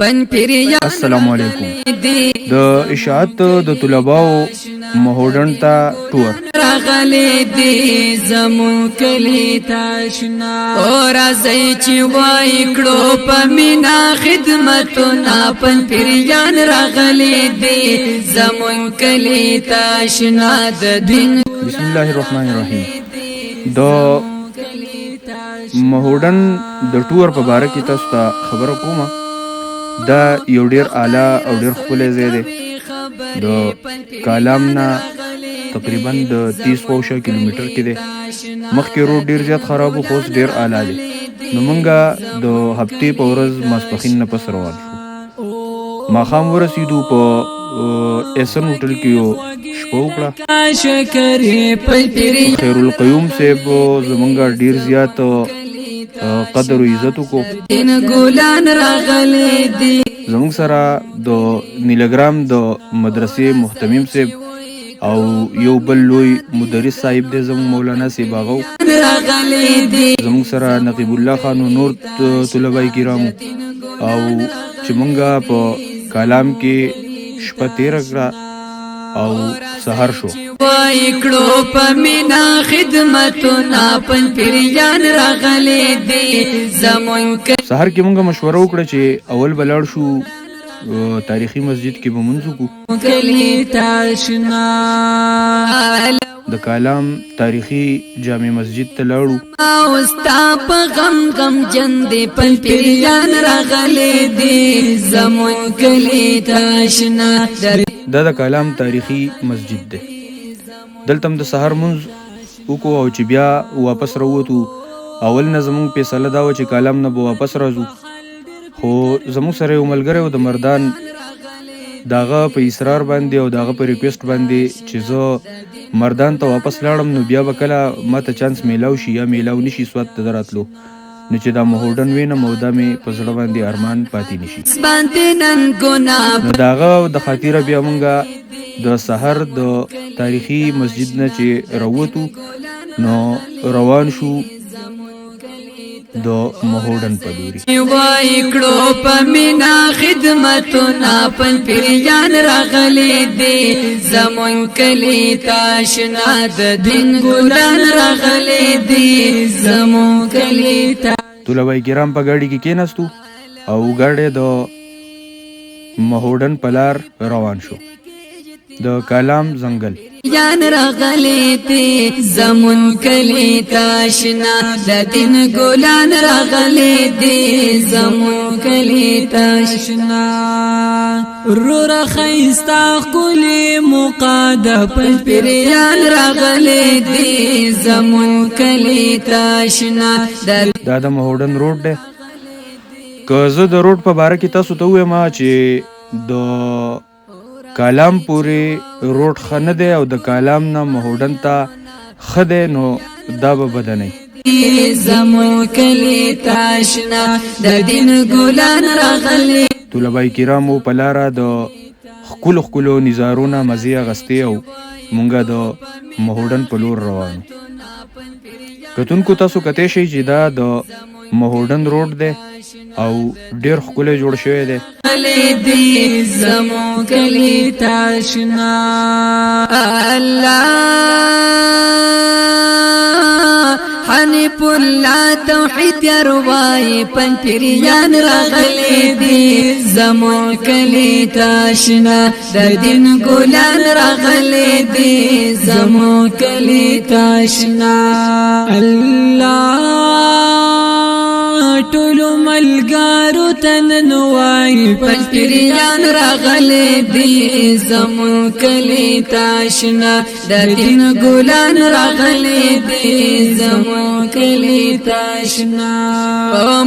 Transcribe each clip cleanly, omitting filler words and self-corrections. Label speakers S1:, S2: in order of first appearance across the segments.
S1: السلام علیکم. د اشاعت د طلباو مهوډن ته ټور
S2: راغلی دی زمون کلی تاشنا اور ازای چې وای کړو په مینا خدمتونه پن پیریان راغلی دی زمون کلی تاشنا د دین.
S1: بسم الله الرحمن الرحیم. د مهوډن د ټور په باره کې تاسو ته خبره کومه. دا یو ډیر اعلی او ډیر ښکلی ځای دی. د کالام نه تقریبا د 30 کیلومتر کې دی. مخکې روډ ډیر زیات خراب و خو اوس ډیر اعلی دی. نو مونږه د هفتې په ورځ ماسپښین نه پس روان شو. ماښام ورسېدو په احسن هوټل کې یو شپه وکړه. خیر القیوم صاحب زمونږ ډیر زیات قدر و عزت وکړو. زمونږ سره د نیلګرام د مدرسې محتمیم صاحب او یو بل لوی مدرس صاحب دی زمونږ مولانا صاحب هغه زمونږ سره نقیب الله خان او نور طلبای کرامو او چې مونږه په کالام کې شپه تیره کړه او سحر شو.
S2: وایکړو په مینا خدمتونه پن پیریان راغلي دي زمون.
S1: سحر کې مونږه مشوره وکړه چې اول بلاړ شو تاریخي مسجد کې به مونږ وکړو. د کالام تاریخي جامع مسجد ته لاړو.
S2: اوستا په غم غم جند پن پیریان راغلي دي زمون کلی تاشنا.
S1: دا د کالام تاریخي مسجد دی. دلته هم د سحر مونځ وکړو او چې بیا واپس راووتو. اول نه زمونږ فیصله دا وه چې کالام نه به واپس راځو، خو زمونږ سره یو ملګری و د مردان، د هغه په اصرار باندې او د هغه په ریکویسټ باندې چې زه مردان ته واپس لاړم نو بیا به کله ما ته چانس میلاو شي یا میلاو نشي سوات ته راتلو، نو چې دا مهوډن وینم او دا مې په زړه باندې ارمان پاتې نشي. نو د هغه د خاطره بیا مونږه د سحر د تاریخي مسجد نه چې راووتو نو روان شو د مهوډن په لوري.
S2: وایکړو په مینا خدمتونه پن پیریان راغلي دي زمون کلی تاشنا. د دین ګلان راغلي دي زمون کلی تا.
S1: طلبای کرام په ګاډي کې کېناستو او ګاډی د مهوډن په لار روان شو د کالام ځنګل.
S2: یان راغلی دی زمون کلی تاشنا. د دین ګلان راغلی دی زمون کلی تاشنا. رور خیستا کلی مقاد پن پیریان راغلی دی زمون کلی تاشنا.
S1: دا د مهوډن روډ دی. که زه د روډ په باره کې تاسو ته ووایم چې د کالام پورې روډ ښه نه دی او د کالام نه مهوډن ته ښه دی نو دا به بده نه وي.
S2: زمون کلی تاشنا د دین ګلان راغلي.
S1: طلبای کرامو په لاره د ښکلو ښکلو نظارونه مزې اخیستې او مونږه د مهوډن په لور روانو. کتونکو تاسو کتی شئ چې دا د مهوډن روډ دی او ډیر ښکلی جوړ شوی دی.
S2: زمون کلی تاشنا الله حنیف الله توحید یاروای پن پیریان راغلی دی زمون کلی تاشنا. د دین ګلان راغلی دی زمون کلی تاشنا. الله ټولو ملګرو ته نن وایي پن پیریان راغلی دی زمون کلی تاشنا. د دین ګلان راغلی دی زمون کلی تاشنا.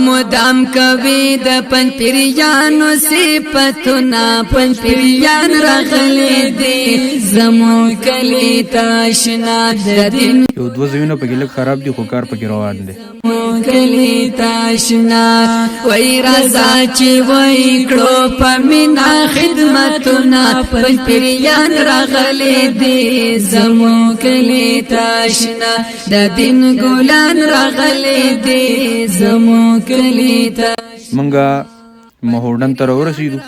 S2: مدام کوي د پن پیریانو صفتونه پن پیریان راغلی دی زمون کلی تاشنا. د دین
S1: یو دوه ځایونه پکې لږ خراب دي خو کار پکې روان دی.
S2: کلی تاشنا وای رضا چې وای کړو په مینا خدمتونه پن پیریان راغلي دي زمون کلی تاشنا د دین ګلان راغلي دي زمون کلی تا.
S1: منګه مهوډن ته راورسېدو.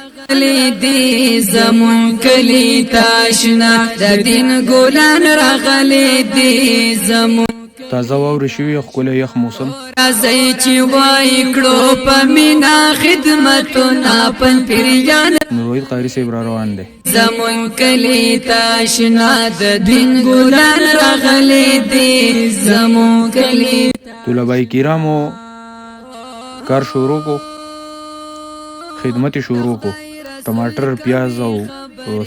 S2: دی زمون کلی تاشنا د دین ګلان راغلي دی زمون
S1: تازه واورې شوي ښکلی یخ موسم.
S2: راځئ چې وای کړو په مینا خدمتونه پن پیریان
S1: نور وحید قاري صاحب را روان دی.
S2: زمون کلی تاشنا د دین ګلان راغلي دی زمون کلی.
S1: طلبای کرامو کار شروع کو، خدمت شروع کو. ټماټر، پیاز او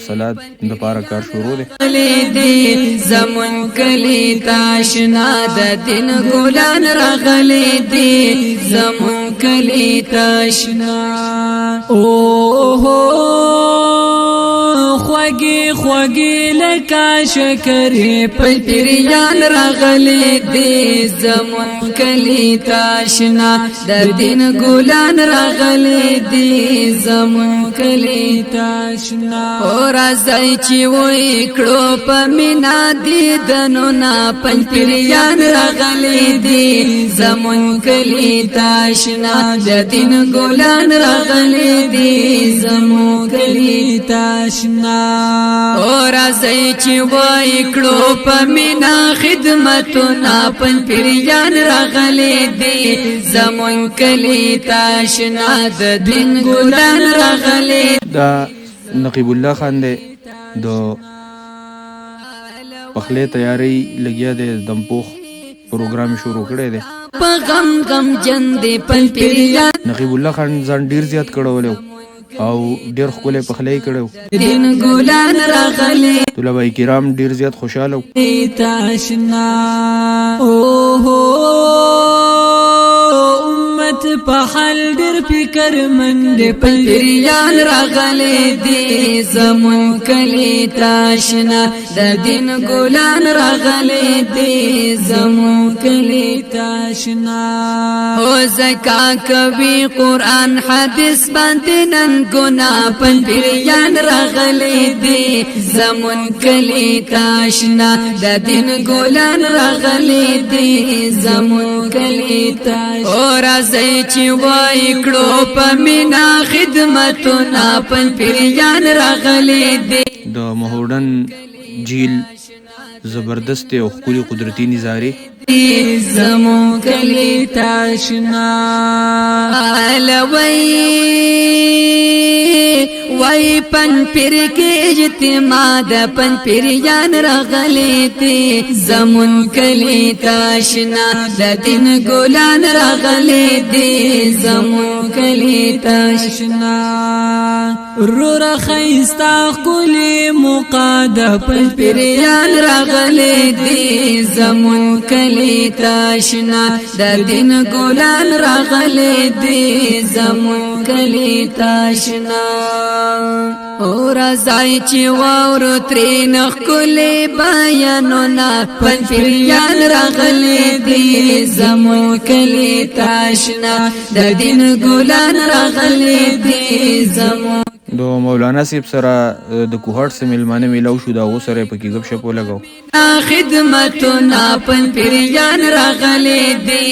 S1: سلاد د پاره کار شروع دی.
S2: زمون کلی تاشنا د دین ګلان راغلي دی زمون کلی تاشنا. خوږی خوږی لکه شکرې پل پیریان راغلي دی زمون کلی تاشنا د دین ګلان راغلي دی زمون کلی تاشنا. راځئ چې وای کړو په مینا دیدنو نا پل پیریان راغلي دی زمون کلی تاشنا د دین ګلان راغلي دی زمون کلی تاشنا. راځئ چې وای کړو په مینا خدمتونه پن پیریان راغلي دی زمون کلی تاشنا د دین ګلان راغلي.
S1: دا نقیب الله خان دی، د پخلی تیاری لګیا دی، دمپوخ پروګرام شروع کړی دی.
S2: په غم غم جن دی پن پیریان.
S1: نقیب الله خان ځان ډیر زیات کړولی او ډیر ښکلی پخلی کړی.
S2: دین ګلان راغلي.
S1: طلبای کرام ډیر زیات خوشاله و.
S2: تاشنا په حال ډېر فکر مند پل پیریان راغلي دی زمون کلی تاشنا د دین ګلان راغلي دی زمون کلی تاشنا. او زکا کوي قرآن حدیث باندې نن ګنا پل پیریان راغلي دی زمون کلی تاشنا د دین ګلان راغلي دی زمون کلی تاشنا. چې وای کړو په مینا خدمتونه پن پیریان راغلي دی.
S1: د مهوډن جیل زبردست او ښکلي قدرتي نظارې
S2: زمون کلی تاشنا. وای پن پیر کې اجتماع د پن پیریان راغلي دی زمون کلی تاشنا د دین ګلان راغلي دی زمون کلی تاشنا. رور خیستا کلی مقاد پن پیریان راغلي دی زمون کلی تاشنا د دین ګلان راغلي دی زمون کلی تاشنا. او راځئ چې واورو ترې نښکلي بیانونه پن پیریان راغلي دی زمون کلی تاشنا د دین ګلان راغلي دی زمون.
S1: د مولانا صاحب سره د کوهاټ سه میلمانه میلاو شو، د هغو سره یې پکې ګپ شپ ولګاو.
S2: خدمتونه پن پیریان راغلي دی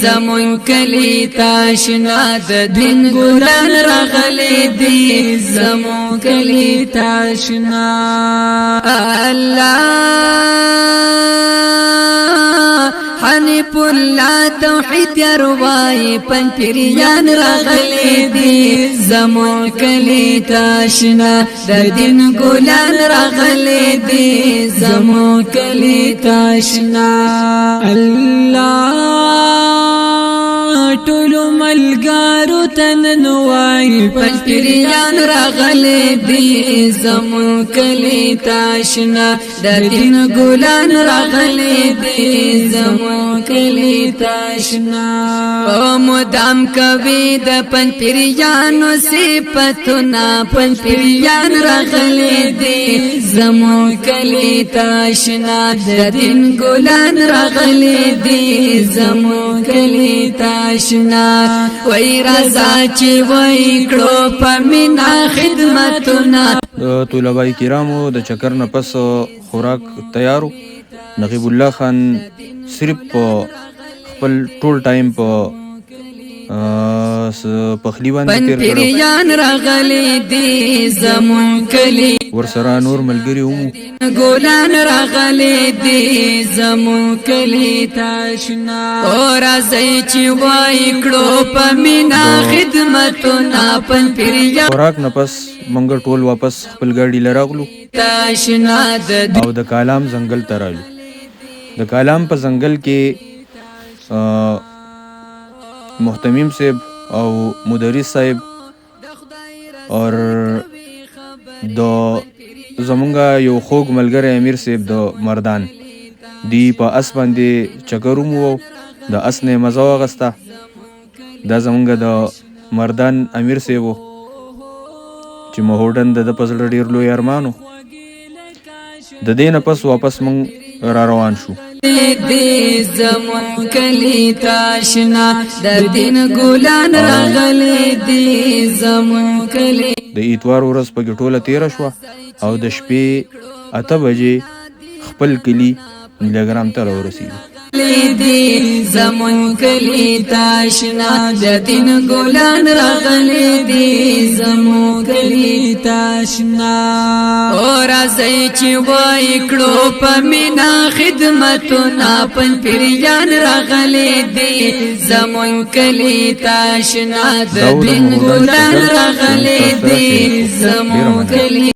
S2: زمون کلی تاشنا د دین ګلان راغلي دی زمون کلی تاشنا. الله حنیف الله توحید یاروای پن پیریان راغلي دی زمون کلی تاشنا د دین ګلان راغلي دی زمون کلی تاشنا. الله ټولو ملګرو ته نن وای پن پیریان راغلي دی زمون کلی تاشنا د دین ګلان راغلي دی زمون کلی تاشنا. او مدام کوي د پن پیریانو صفاتونه پن پیریان راغلي دی زمون کلی تاشنا د دین ګلان راغلي دی زمون کلی تاشنا. وای رضا چې وای کړو په مینا خدمتونه.
S1: د طلبای کرامو د چکر نه پس خوراک تیارو. نقیب الله خان صرف خپل ټول ټایم په پخلی باندې
S2: پن
S1: تیر کړو
S2: پیریان راغلي دي زمون کلی
S1: ورسره نور ملګري ومو
S2: ګلان راغلي دي زمون کلی تاشنا اور ازای چې وای کړو پمینا خدمتونه پن پیریان
S1: خوراک نه پس منګ ټول واپس خپل ګاډي لراغلو
S2: تاشنا
S1: او د کالام ځنګل ته رالو د کالام په ځنګل کې محتمیم صاحب او مدرس صاحب اور د زمونږه یو خوږ ملګری امیر صاحب د مردان دی په اس باندې چکر ومو د اس نه مزه واغسته دا زمونږه د مردان امیر صاحب چې مهوډن د پزړه ډیر لوی ارمانو د دې نه پس واپس مونږ را روان شو
S2: دې زمون کلی تاشنا د دین ګلان راغلي دې زمون کلی
S1: د اتوار ورځ په ټوله تیره شوه او د شپې 8 بجې خپل کلی نیلاګرام ته راورسېدو
S2: دې زمون کلی تاشنا د دین ګلان راغلي دې زمون کلی تاشنا اور ازای چې وای کړو پمینا خدمتونه پن پیریان راغلي دې زمون کلی تاشنا د دین ګلان راغلي دې زمون کلی